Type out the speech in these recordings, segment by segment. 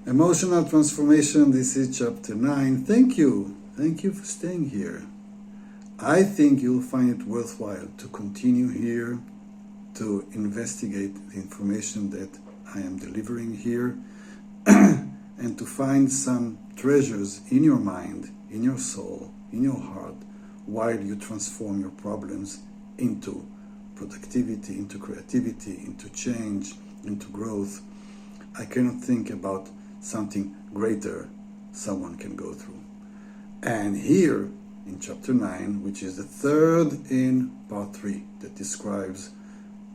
Emotional transformation, this is chapter 9. Thank you. Thank you for staying here. I think you'll find it worthwhile to continue here, to investigate the information that I am delivering here, and to find some treasures in your mind, in your soul, in your heart, while you transform your problems into productivity, into creativity, into change, into growth. I cannot think about something greater someone can go through. And here in chapter 9, which is the third in part 3, that describes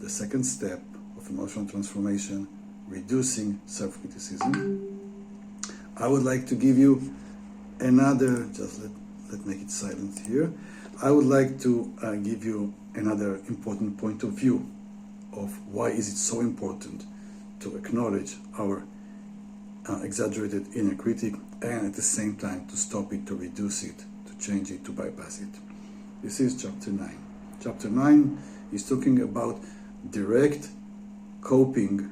the second step of emotional transformation, reducing self-criticism, I would like to give you another, just let make it silent here. I would like to give you another important point of view of why is it so important to acknowledge our exaggerated inner critic, and at the same time to stop it, to reduce it, to change it, to bypass it. This is chapter 9. Chapter 9 is talking about direct coping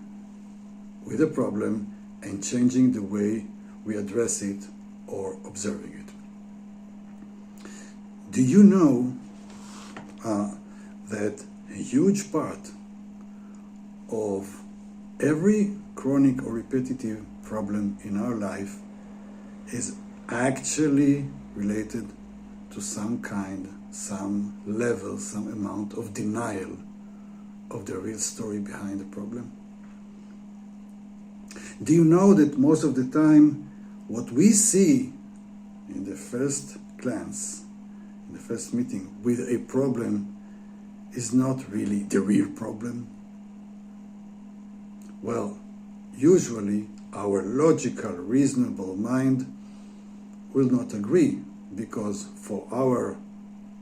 with a problem and changing the way we address it or observing it. Do you know that a huge part of every chronic or repetitive problem in our life is actually related to some kind, some level, some amount of denial of the real story behind the problem? Do you know that most of the time what we see in the first glance, in the first meeting with a problem, is not really the real problem? Well, usually our logical, reasonable mind will not agree, because for our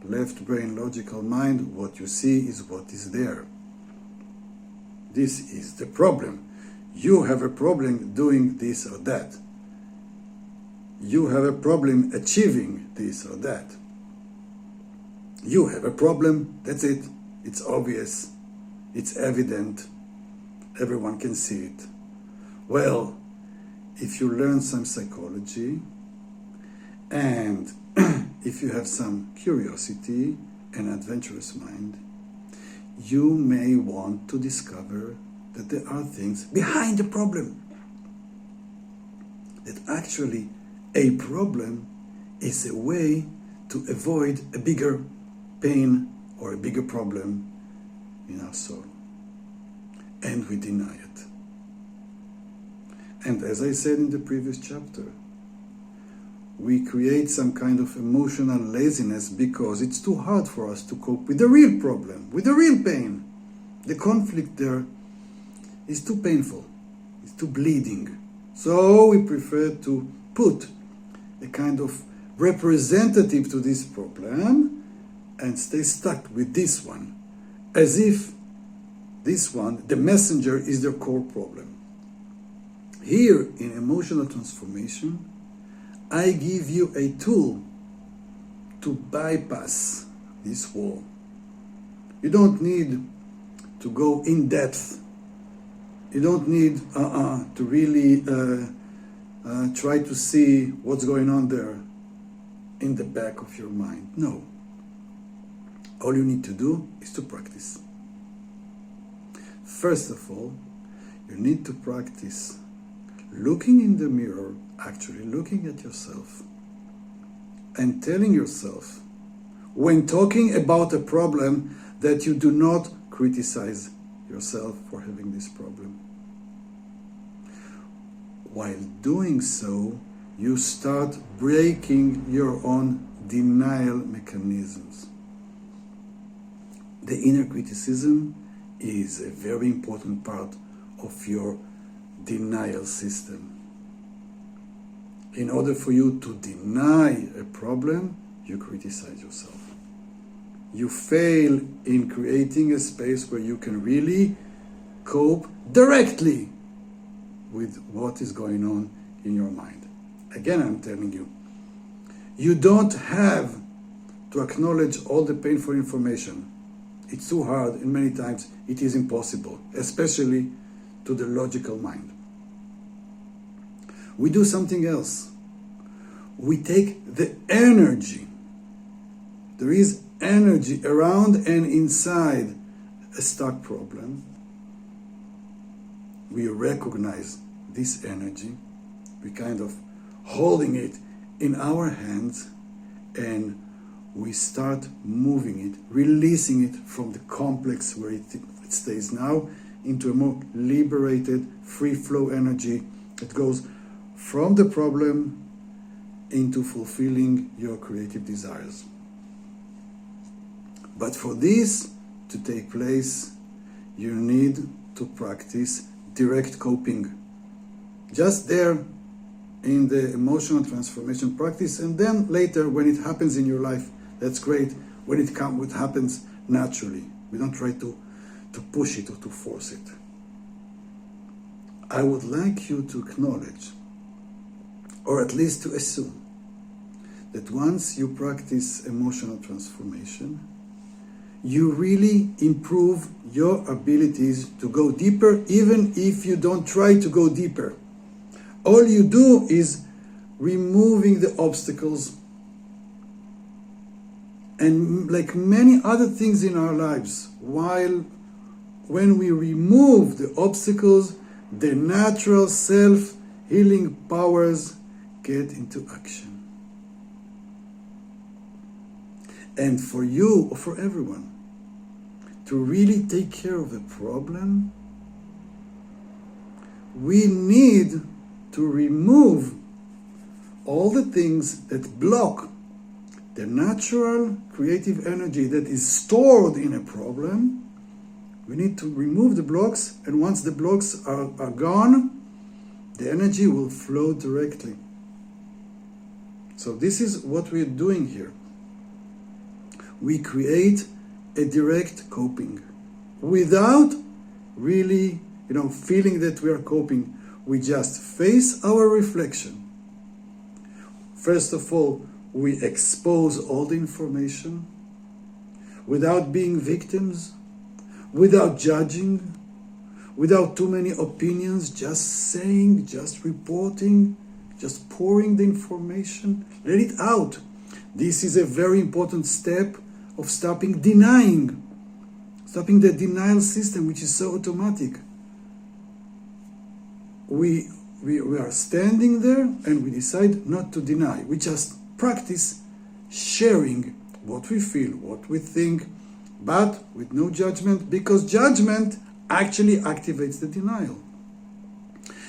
left brain logical mind, what you see is what is there. This is the problem. You have a problem doing this or that. You have a problem achieving this or that. You have a problem, that's it. It's obvious, it's evident, everyone can see it. Well, if you learn some psychology, and if you have some curiosity and adventurous mind, you may want to discover that there are things behind the problem. That actually a problem is a way to avoid a bigger pain or a bigger problem in our soul. And we deny it. And as I said in the previous chapter, we create some kind of emotional laziness because it's too hard for us to cope with the real problem, with the real pain. The conflict there is too painful, it's too bleeding. So we prefer to put a kind of representative to this problem and stay stuck with this one, as if this one, the messenger, is the core problem. Here in emotional transformation, I give you a tool to bypass this wall. You don't need to go in depth. You don't need to really try to see what's going on there in the back of your mind. No. All you need to do is to practice. First of all, you need to practice looking in the mirror, actually looking at yourself, and telling yourself, when talking about a problem, that you do not criticize yourself for having this problem. While doing so, you start breaking your own denial mechanisms. The inner criticism is a very important part of your denial system. In order for you to deny a problem, you criticize yourself. You fail in creating a space where you can really cope directly with what is going on in your mind. Again, I'm telling you, you don't have to acknowledge all the painful information. It's too hard, and many times it is impossible, especially to the logical mind. We do something else. We take the energy. There is energy around and inside a stuck problem. We recognize this energy. We kind of holding it in our hands, and we start moving it, releasing it from the complex where it stays now into a more liberated, free flow energy that goes from the problem into fulfilling your creative desires. But for this to take place, you need to practice direct coping. Just there in the emotional transformation practice, and then later when it happens in your life, that's great. When it happens naturally. We don't try to push it or to force it. I would like you to acknowledge, or at least to assume, that once you practice emotional transformation, you really improve your abilities to go deeper, even if you don't try to go deeper. All you do is removing the obstacles. And like many other things in our lives, when we remove the obstacles, the natural self-healing powers get into action. And for you, or for everyone, to really take care of the problem, we need to remove all the things that block the natural creative energy that is stored in a problem. We need to remove the blocks, and once the blocks are gone, the energy will flow directly. So this is what we're doing here. We create a direct coping without really, feeling that we are coping. We just face our reflection. First of all, we expose all the information without being victims, without judging, without too many opinions, just saying, just reporting, just pouring the information. Let it out. This is a very important step of stopping denying, stopping the denial system, which is so automatic. We are standing there and we decide not to deny. We just practice sharing what we feel, what we think, but with no judgment, because judgment actually activates the denial.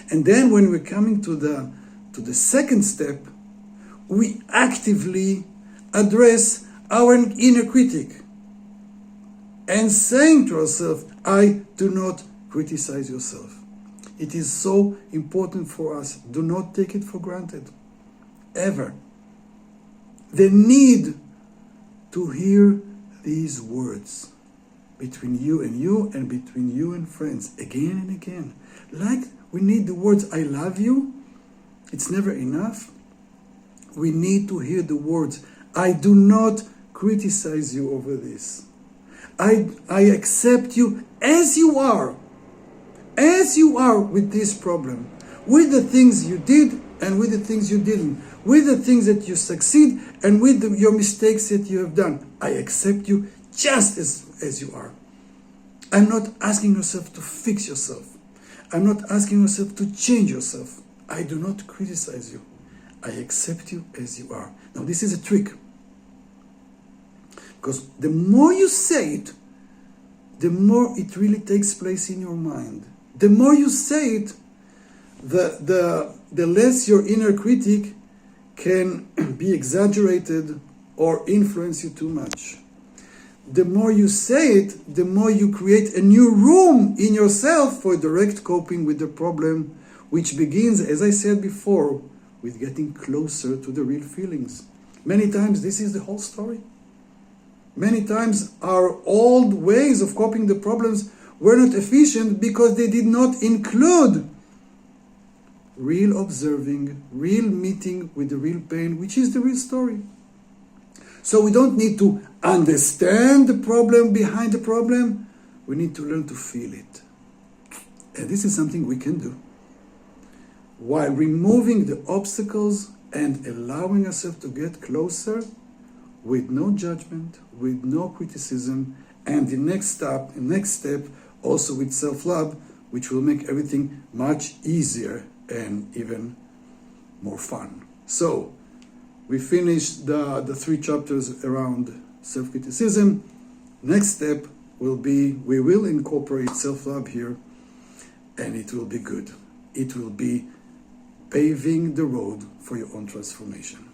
And then when we're coming to the second step, we actively address our inner critic and saying to ourselves, I do not criticize yourself. It is so important for us. Do not take it for granted, ever. The need to hear these words between you and between you and friends again and again. Like we need the words, I love you. It's never enough. We need to hear the words, I do not criticize you over this. I accept you as you are with this problem, with the things you did and with the things you didn't, with the things that you succeed and with your mistakes that you have done. I accept you just as you are. I'm not asking yourself to fix yourself. I'm not asking yourself to change yourself. I do not criticize you. I accept you as you are. Now this is a trick. Because the more you say it, the more it really takes place in your mind. The more you say it, the less your inner critic can be exaggerated or influence you too much. The more you say it, the more you create a new room in yourself for direct coping with the problem, which begins, as I said before, with getting closer to the real feelings. Many times this is the whole story. Many times our old ways of coping the problems were not efficient because they did not include real observing, real meeting with the real pain, which is the real story. So we don't need to understand the problem behind the problem. We need to learn to feel it. And this is something we can do. while removing the obstacles and allowing ourselves to get closer with no judgment, with no criticism, and the next step also with self-love, which will make everything much easier and even more fun. So we finished the 3 chapters around self-criticism. Next step will be, we will incorporate self-love here, and it will be good. It will be paving the road for your own transformation.